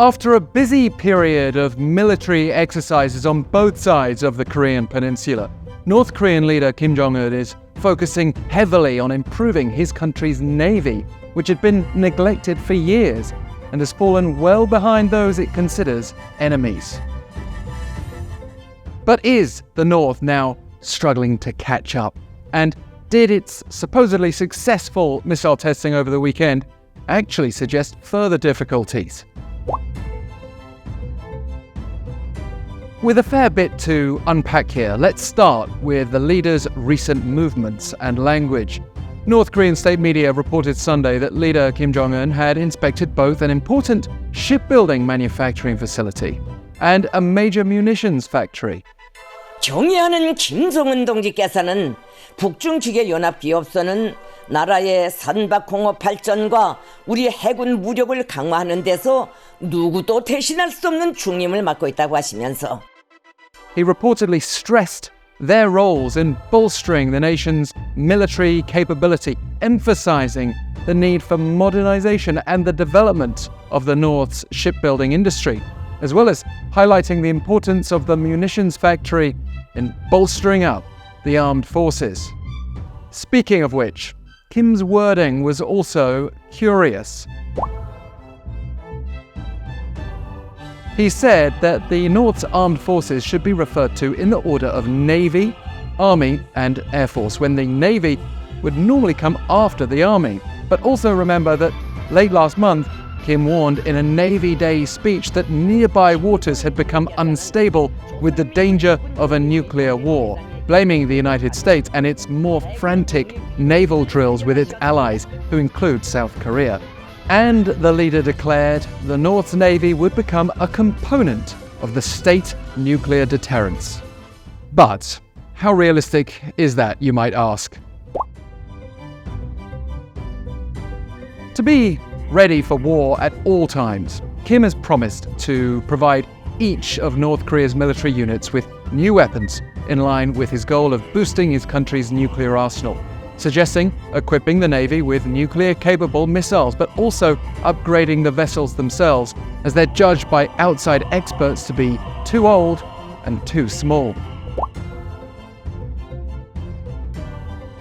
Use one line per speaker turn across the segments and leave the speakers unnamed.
After a busy period of military exercises on both sides of the Korean peninsula, North Korean leader Kim Jong-un is focusing heavily on improving his country's navy, which had been neglected for years and has fallen well behind those it considers enemies. But is the North now struggling to catch up? And did its supposedly successful missile testing over the weekend actually suggest further difficulties? With a fair bit to unpack here, let's start with the leader's recent movements and language. North Korean state media reported Sunday that leader Kim Jong-un had inspected both an important shipbuilding manufacturing facility and a major munitions factory.
경의하는 김정은 동지께서는 북중기계연합기업소는 나라의 선박공업 발전과 우리 해군 무력을 강화하는 데서 누구도 대신할 수 없는 중임을 맡고 있다고 하시면서
He reportedly stressed their roles in bolstering the nation's military capability, emphasizing the need for modernization and the development of the North's shipbuilding industry, as well as highlighting the importance of the munitions factory in bolstering up the armed forces. Speaking of which, Kim's wording was also curious. He said that the North's armed forces should be referred to in the order of Navy, Army, and Air Force, when the Navy would normally come after the Army. But also remember that late last month, Kim warned in a Navy Day speech that nearby waters had become unstable with the danger of a nuclear war, blaming the United States and its more frantic naval drills with its allies, who include South Korea. And the leader declared the North's Navy would become a component of the state nuclear deterrence. But how realistic is that, you might ask? To be ready for war at all times, Kim has promised to provide each of North Korea's military units with new weapons in line with his goal of boosting his country's nuclear arsenal, suggesting equipping the Navy with nuclear-capable missiles, but also upgrading the vessels themselves, as they're judged by outside experts to be too old and too small.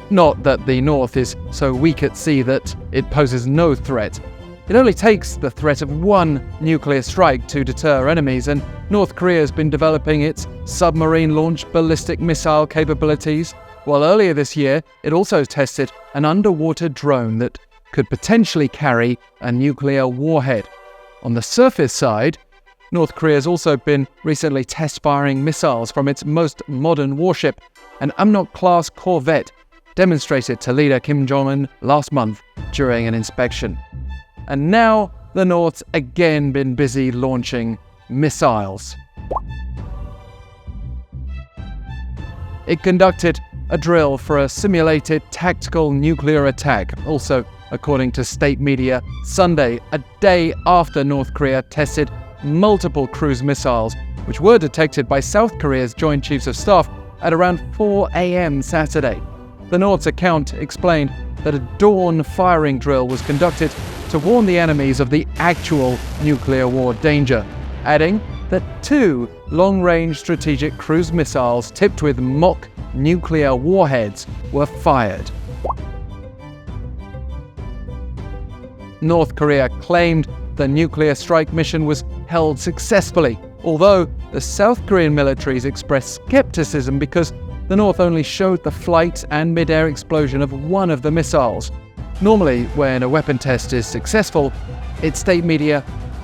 Not that the North is so weak at sea that it poses no threat. It only takes the threat of one nuclear strike to deter enemies, and North Korea has been developing its submarine-launched ballistic missile capabilities, while earlier this year it also tested an underwater drone that could potentially carry a nuclear warhead. On the surface side, North Korea has also been recently test-firing missiles from its most modern warship, an Amnok-class corvette, demonstrated to leader Kim Jong-un last month during an inspection. And now the North's again been busy launching missiles. It conducted a drill for a simulated tactical nuclear attack, also according to state media, Sunday, a day after North Korea tested multiple cruise missiles, which were detected by South Korea's Joint Chiefs of Staff at around 4 a.m. Saturday. The North's account explained that a dawn firing drill was conducted to warn the enemies of the actual nuclear war danger, adding that 2 long-range strategic cruise missiles tipped with mock nuclear warheads were fired. North Korea claimed the nuclear strike mission was held successfully, although the South Korean militaries expressed skepticism because the North only showed the flight and mid-air explosion of one of the missiles. Normally, when a weapon test is successful, its state media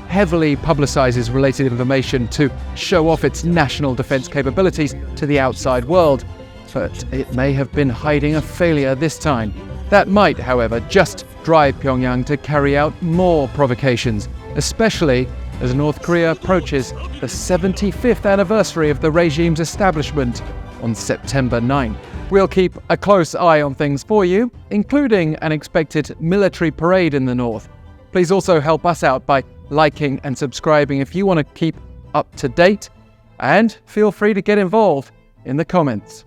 heavily publicizes related information to show off its national defense capabilities to the outside world. But it may have been hiding a failure this time. That might, however, just drive Pyongyang to carry out more provocations, especially as North Korea approaches the 75th anniversary of the regime's establishment on September 9. We'll keep a close eye on things for you, including an expected military parade in the North. Please also help us out by liking and subscribing if you want to keep up to date, and feel free to get involved in the comments.